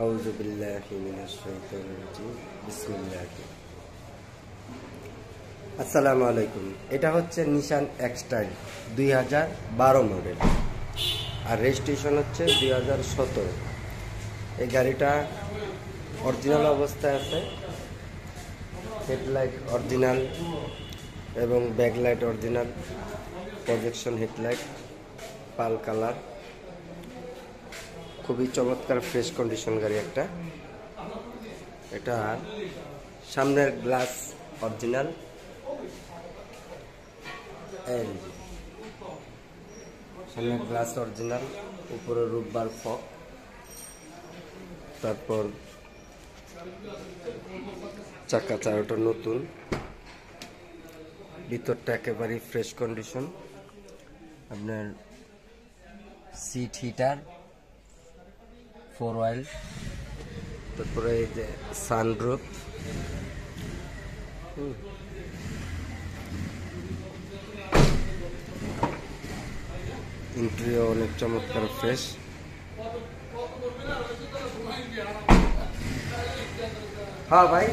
আউযু বিল্লাহি মিনাশ শাইতানির রাজিম বিসমিল্লাহ। আসসালামু আলাইকুম। এটা হচ্ছে নিশান এক্সটাইল 2012 মডেল, আর রেজিস্ট্রেশন হচ্ছে 2017। এই গাড়িটা অরিজিনাল অবস্থায় আছে। হেডলাইট অরিজিনাল এবং ব্যাকলাইট অরিজিনাল, প্রজেকশন হেডলাইট, পাল কালার, খুবই চমৎকার ফ্রেশ কন্ডিশন গাড়ি একটা। এটা সামনের গ্লাস অরিজিনাল, সামনের গ্লাস অরিজিনাল, উপরে রূপবার ফক, তারপর চাকা চারোটা নতুন, ভিতরটা একেবারে ফ্রেশ কন্ডিশন। আপনার সিট হিটার, 4 অয়েল, তারপরে এই যে সানরুফ, ইন্টেরিয়র অনেক চমৎকার ফ্রেশ। হ্যাঁ ভাই।